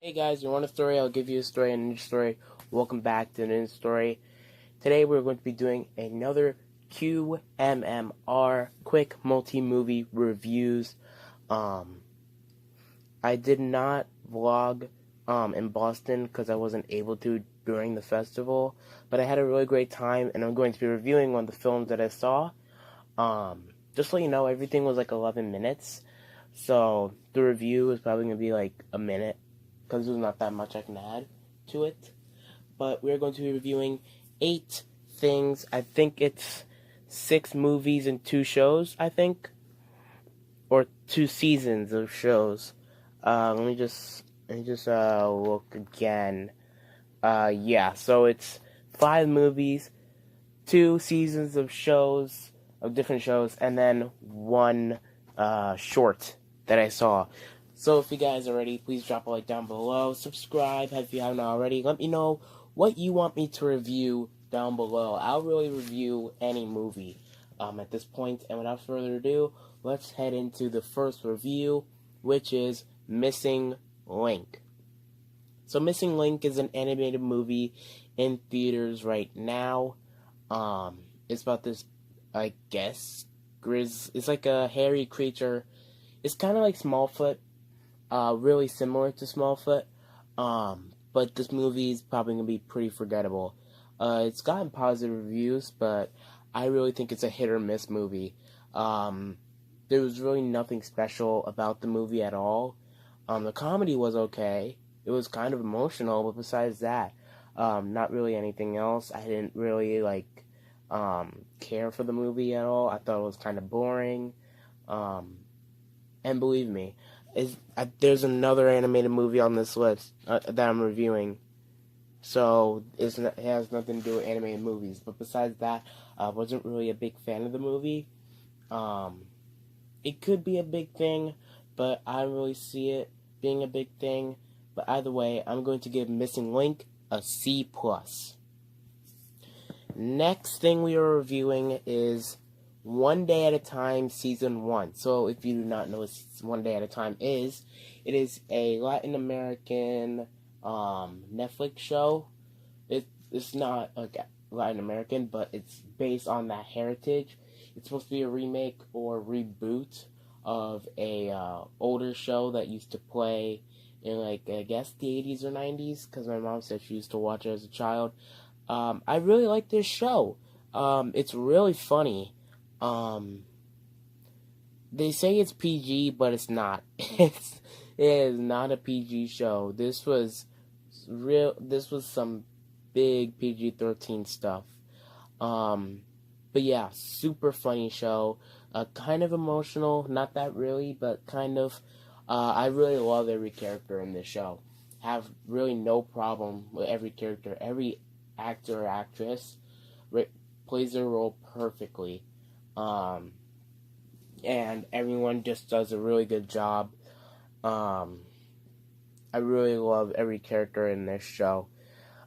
Hey guys, you want a story? I'll give you a story, a ninja story. Welcome back to the ninja story. Today we're going to be doing another QMMR, quick multi-movie reviews. Um, I did not vlog in Boston because I wasn't able to during the festival, but I had a really great time, and I'm going to be reviewing one of the films that I saw. Just so you know, everything was like 11 minutes, so the review is probably going to be like a minute because there's not that much I can add to it. But we're going to be reviewing 8 things. I think it's 6 movies and 2 shows, I think. Or 2 seasons of shows. Let me just look again. Yeah, so it's 5 movies, 2 seasons of shows, of different shows, and then 1 short that I saw. So if you guys are ready, please drop a like down below, subscribe if you haven't already, let me know what you want me to review down below. I'll really review any movie at this point, and without further ado, let's head into the first review, which is Missing Link. So Missing Link is an animated movie in theaters right now. It's about this, I guess, it's like a hairy creature. It's kind of like Smallfoot, really similar to Smallfoot. But this movie is probably gonna be pretty forgettable. It's gotten positive reviews, but I really think it's a hit or miss movie. There was really nothing special about the movie at all. The comedy was okay. It was kind of emotional, but besides that, not really anything else. I didn't really care for the movie at all. I thought it was kind of boring. And believe me, there's another animated movie on this list that I'm reviewing. So it has nothing to do with animated movies. But besides that, I wasn't really a big fan of the movie. It could be a big thing, but I don't really see it being a big thing. But either way, I'm going to give Missing Link a C+. Next thing we are reviewing is One Day at a Time Season 1. So if you do not know what One Day at a Time is, it is a Latin American Netflix show. It's not Latin American, but it's based on that heritage. It's supposed to be a remake or reboot of a older show that used to play in I guess the 80s or 90s, because my mom said she used to watch it as a child. I really like this show. It's really funny. They say it's PG, but it's not. It is not a PG show. This was some big PG-13 stuff. But yeah, super funny show. Kind of emotional, not that really, but kind of. I really love every character in this show. Have really no problem with every character. Every actor or actress plays their role perfectly. And everyone just does a really good job. I really love every character in this show.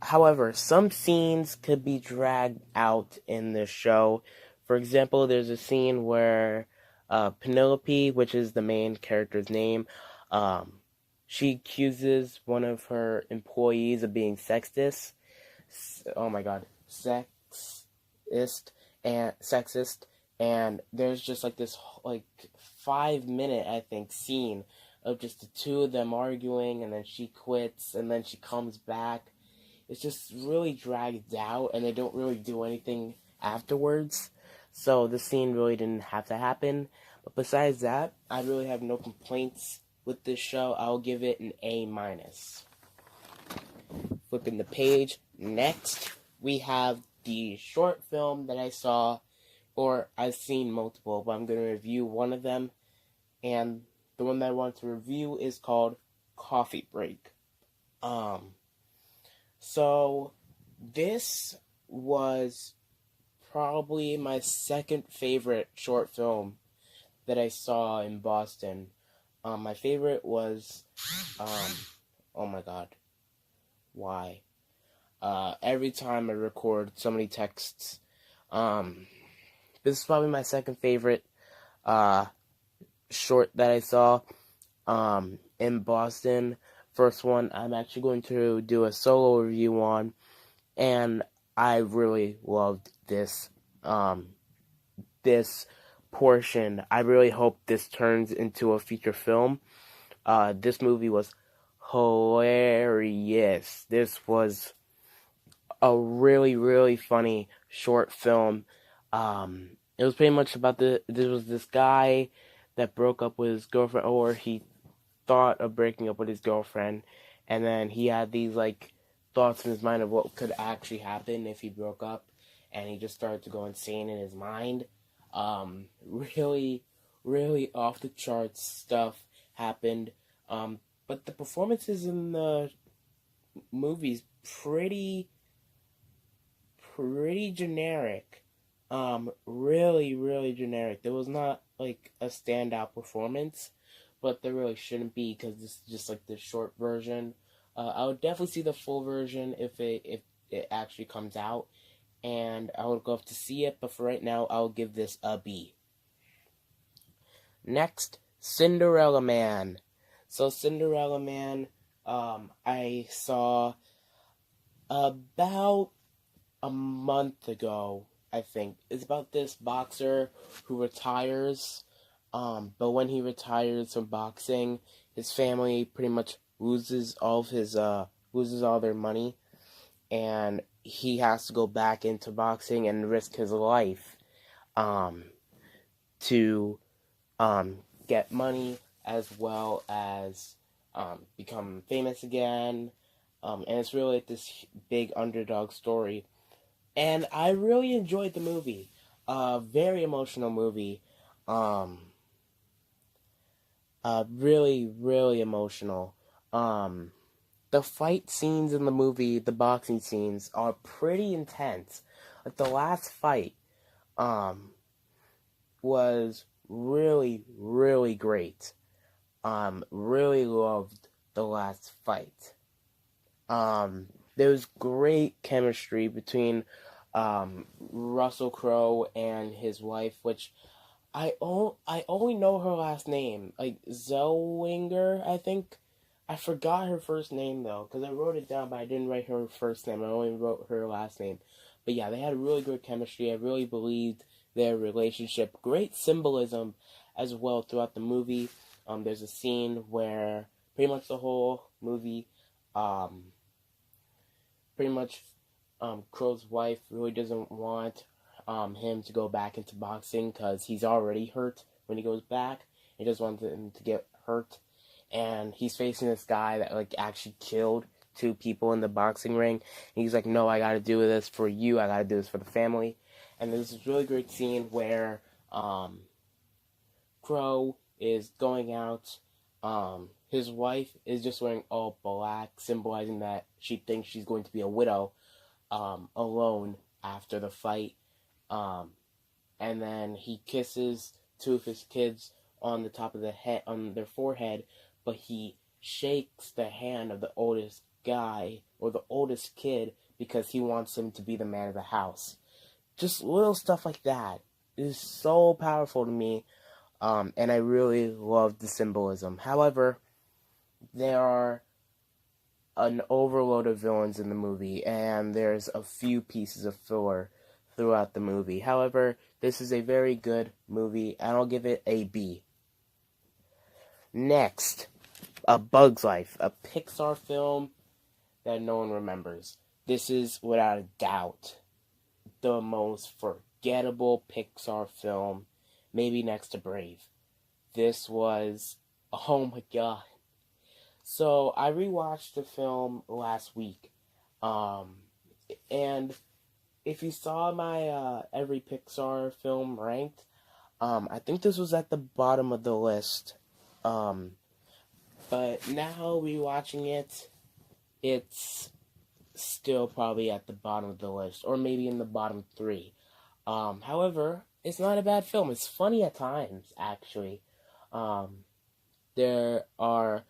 However, some scenes could be dragged out in this show. For example, there's a scene where Penelope, which is the main character's name, she accuses one of her employees of being sexist. Oh my god, sexist, and there's just this 5-minute, I think, scene of just the two of them arguing, and then she quits, and then she comes back. It's just really dragged out, and they don't really do anything afterwards. So the scene really didn't have to happen. But besides that, I really have no complaints with this show. I'll give it an A-. Flipping the page. Next, we have the short film that I saw, or I've seen multiple, but I'm going to review one of them. And the one that I want to review is called Coffee Break. So this was probably my second favorite short film that I saw in Boston. My favorite was, oh my god, why? Every time I record, somebody texts. This is probably my second favorite short that I saw in Boston. first one I'm actually going to do a solo review on, and I really loved this portion. I really hope this turns into a feature film. This movie was hilarious. This was a really, really funny short film. It was pretty much about this guy that broke up with his girlfriend, or he thought of breaking up with his girlfriend, and then he had these like thoughts in his mind of what could actually happen if he broke up, and he just started to go insane in his mind. Really, really off the charts stuff happened. But the performances in the movies pretty generic. Really, really generic. There was not like a standout performance, but there really shouldn't be because this is just like the short version. I would definitely see the full version if it actually comes out, and I would love to see it. But for right now, I'll give this a B. Next, Cinderella Man. So Cinderella Man, I saw about a month ago, I think. It's about this boxer who retires. But when he retires from boxing, his family pretty much loses all their money, and he has to go back into boxing and risk his life, to get money as well as become famous again. And it's really like this big underdog story. And I really enjoyed the movie. Very emotional movie. Really, really emotional. The fight scenes in the movie, the boxing scenes, are pretty intense. Like the last fight, was really, really great. Really loved the last fight. There was great chemistry between Russell Crowe and his wife, which I only know her last name, like Zellweger, I think. I forgot her first name though, because I wrote it down, but I didn't write her first name. I only wrote her last name. But yeah, they had really good chemistry. I really believed their relationship. Great symbolism as well throughout the movie. There's a scene where pretty much the whole movie, pretty much, Crow's wife really doesn't want him to go back into boxing because he's already hurt when he goes back. He doesn't want him to get hurt, and he's facing this guy that like actually killed 2 people in the boxing ring. And he's like, "No, I got to do this for you. I got to do this for the family." And there's this really great scene where Crow is going out. His wife is just wearing all black, symbolizing that she thinks she's going to be a widow, alone after the fight. And then he kisses 2 of his kids on the top of the head, on their forehead, but he shakes the hand of the oldest guy, or the oldest kid, because he wants him to be the man of the house. Just little stuff like that is so powerful to me, and I really love the symbolism. However, there are an overload of villains in the movie, and there's a few pieces of filler throughout the movie. However, this is a very good movie, and I'll give it a B. Next, A Bug's Life, a Pixar film that no one remembers. This is, without a doubt, the most forgettable Pixar film, maybe next to Brave. This was, oh my god. So, I rewatched the film last week, and if you saw my every Pixar film ranked, I think this was at the bottom of the list. But now rewatching it, it's still probably at the bottom of the list, or maybe in the bottom 3. However, it's not a bad film. It's funny at times, actually. There are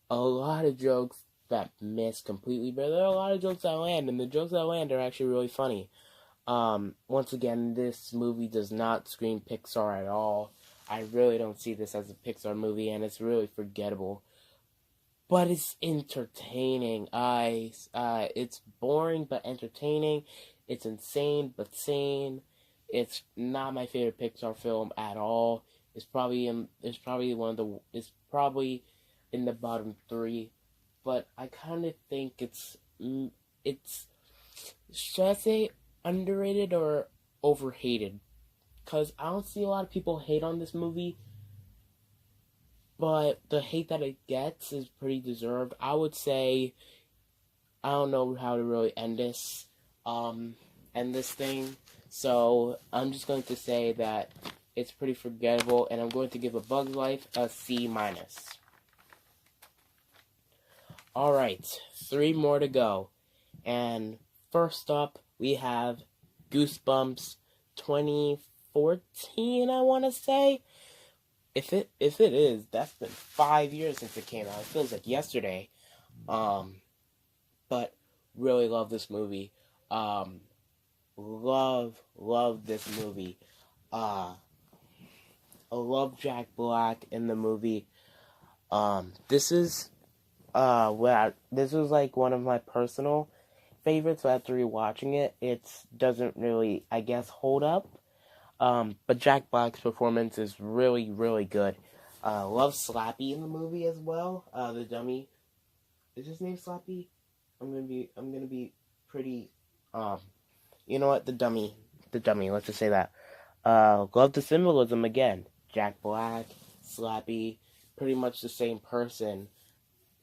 a lot of jokes that miss completely, but there are a lot of jokes that land, and the jokes that land are actually really funny. Once again, this movie does not scream Pixar at all. I really don't see this as a Pixar movie, and it's really forgettable. but it's entertaining. It's boring but entertaining. It's insane but sane. It's not my favorite Pixar film at all. It's probably one of the. It's probably in the bottom three, but I kind of think it's should I say underrated or overhated? Because I don't see a lot of people hate on this movie, but the hate that it gets is pretty deserved. I would say I don't know how to really end this thing. So I'm just going to say that it's pretty forgettable, and I'm going to give A Bug's Life a C minus. All right, 3 more to go, and first up we have Goosebumps 2014. I want to say. If it is, that's been 5 years since it came out. It feels like yesterday. But really love this movie. Love this movie. I love Jack Black in the movie. This is this was like one of my personal favorites. So after rewatching it, it doesn't really, I guess, hold up. But Jack Black's performance is really, really good. Love Slappy in the movie as well. The dummy. Is his name Slappy? I'm gonna be pretty. You know what? The dummy. Let's just say that. Love the symbolism again. Jack Black, Slappy, pretty much the same person,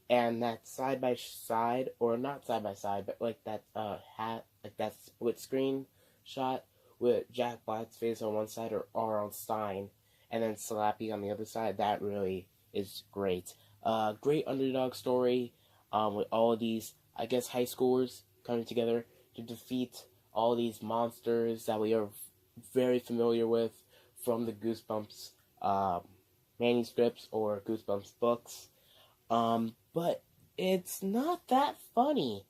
and that side by side, or not side by side, but like that like that split screen shot with Jack Black's face on one side or R.L. Stine, and then Slappy on the other side. That really is great. Great underdog story with all of these, I guess, high schoolers coming together to defeat all these monsters that we are very familiar with from the Goosebumps manuscripts or Goosebumps books. But it's not that funny.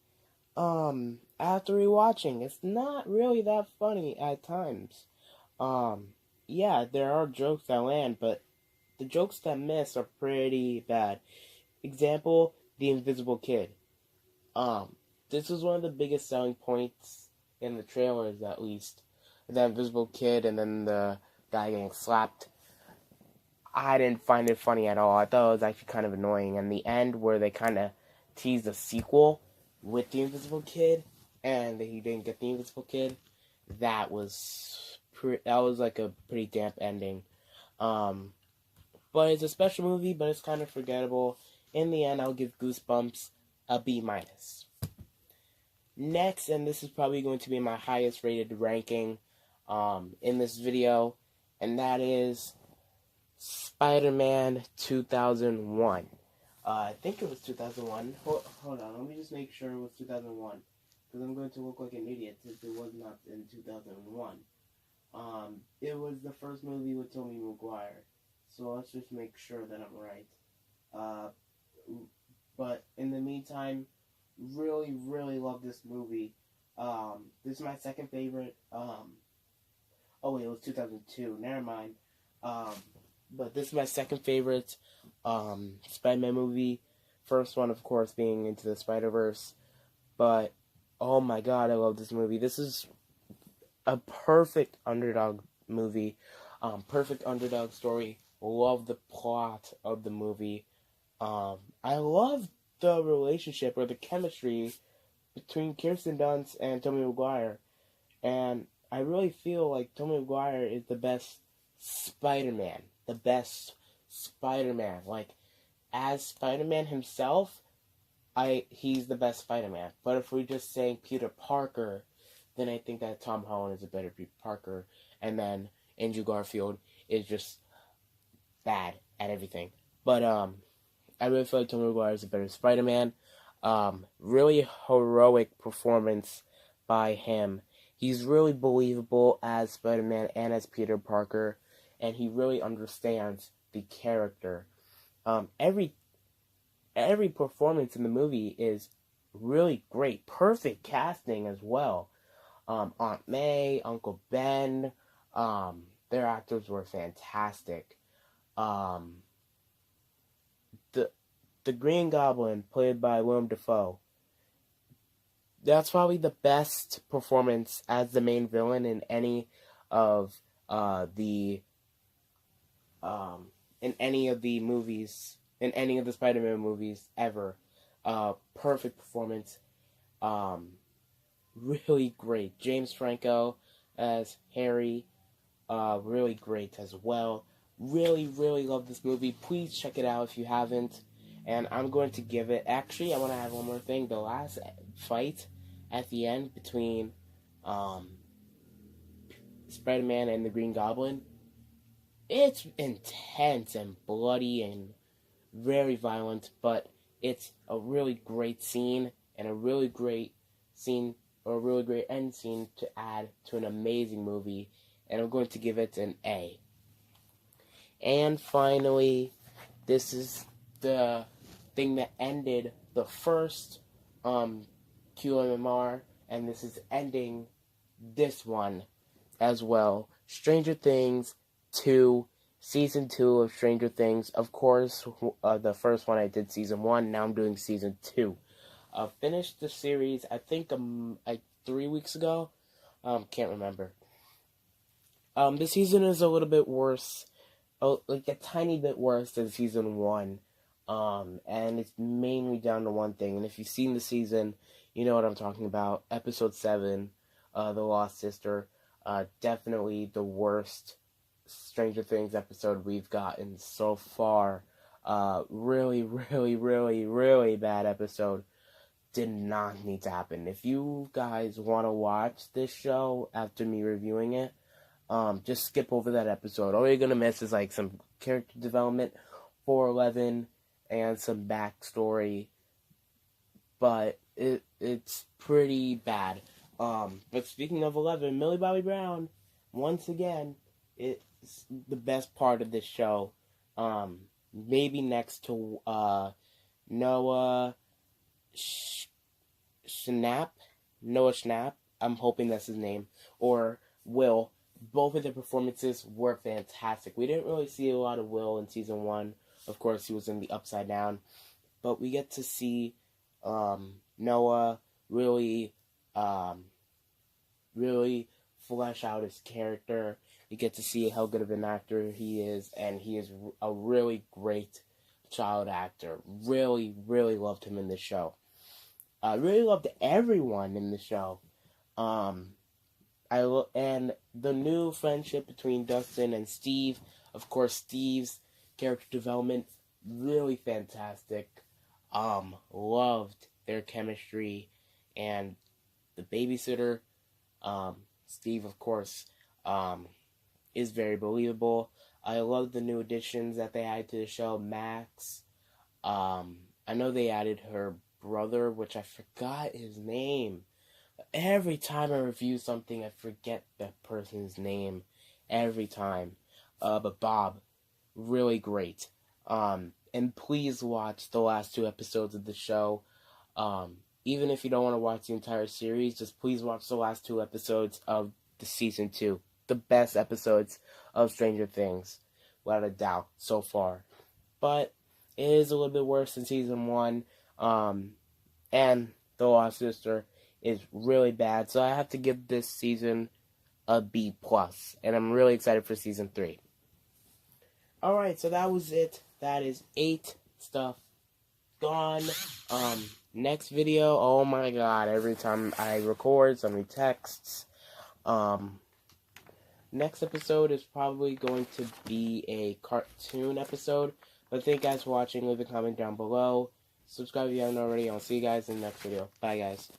After rewatching, it's not really that funny at times. Yeah, there are jokes that land, but the jokes that miss are pretty bad. Example, the Invisible Kid. This was one of the biggest selling points in the trailers, at least. The Invisible Kid and then the guy getting slapped. I didn't find it funny at all. I thought it was actually kind of annoying. And the end, where they kind of teased a sequel with the Invisible Kid, and he didn't get the Invisible Kid, that was like a pretty damp ending. But it's a special movie, but it's kind of forgettable. In the end, I'll give Goosebumps a B minus. Next, and this is probably going to be my highest rated ranking in this video, and that is Spider-Man 2001. I think it was 2001. Hold on, let me just make sure it was 2001. Because I'm going to look like an idiot if it was not in 2001. It was the first movie with Tobey Maguire. So let's just make sure that I'm right. But in the meantime, really, really love this movie. This is my second favorite. Oh wait, it was 2002. Never mind. But this is my second favorite Spider-Man movie. First one, of course, being Into the Spider-Verse. But, oh my god, I love this movie. This is a perfect underdog movie. Perfect underdog story. Love the plot of the movie. I love the relationship or the chemistry between Kirsten Dunst and Tobey Maguire. And I really feel like Tobey Maguire is the best Spider-Man. The best Spider-Man. Like, as Spider-Man himself, he's the best Spider-Man. But if we're just saying Peter Parker, then I think that Tom Holland is a better Peter Parker. And then Andrew Garfield is just bad at everything. But I really feel like Tobey Maguire is a better Spider-Man. Really heroic performance by him. He's really believable as Spider-Man and as Peter Parker, and he really understands the character. Every performance in the movie is really great. Perfect casting as well. Aunt May, Uncle Ben, their actors were fantastic. the Green Goblin, played by Willem Dafoe. That's probably the best performance as the main villain in any of the in any of the movies, in any of the Spider-Man movies ever. Perfect performance. Really great. James Franco as Harry, really great as well. Really, really love this movie. Please check it out if you haven't. And I'm going to give it... Actually, I want to add one more thing. The last fight at the end between Spider-Man and the Green Goblin, it's intense and bloody and very violent, but it's a really great scene and a really great scene, or a really great end scene to add to an amazing movie, and I'm going to give it an A. And finally, this is the thing that ended the first QMMR, and this is ending this one as well. Stranger Things 2, Season 2 of Stranger Things. Of course, the first one I did Season 1, now I'm doing Season 2. Finished the series, I think, like 3 weeks ago. Can't remember. The season is a little bit worse, like a tiny bit worse than Season 1. And it's mainly down to one thing. And if you've seen the season, you know what I'm talking about. Episode 7, The Lost Sister. Definitely the worst Stranger Things episode we've gotten so far. Really, really, really, really bad episode. Did not need to happen. If you guys want to watch this show after me reviewing it, just skip over that episode. All you're going to miss is like some character development for 11 and some backstory, but it's pretty bad. But speaking of 11, Millie Bobby Brown, once again, it's the best part of this show. Maybe next to Noah Schnapp, I'm hoping that's his name, or Will. Both of their performances were fantastic. We didn't really see a lot of Will in Season 1. Of course, he was in the Upside Down. But we get to see Noah really flesh out his character. You get to see how good of an actor he is, and he is a really great child actor. Really, really loved him in this show. I really loved everyone in the show. And the new friendship between Dustin and Steve. Of course, Steve's character development, really fantastic. Loved their chemistry. And the babysitter, Steve, of course, is very believable. I love the new additions that they added to the show. Max. I know they added her brother, which I forgot his name. Every time I review something, I forget that person's name. Every time. But Bob, really great. And please watch the last 2 episodes of the show. Even if you don't want to watch the entire series, just please watch the last 2 episodes of the Season 2. The best episodes of Stranger Things, without a doubt, so far. But it is a little bit worse than Season 1. And The Lost Sister is really bad. So I have to give this season a B+. And I'm really excited for Season 3. Alright, so that was it. That is 8 stuff gone. Next video, oh my god, every time I record, so many texts. Next episode is probably going to be a cartoon episode. But thank you guys for watching. Leave a comment down below. Subscribe if you haven't already. I'll see you guys in the next video. Bye, guys.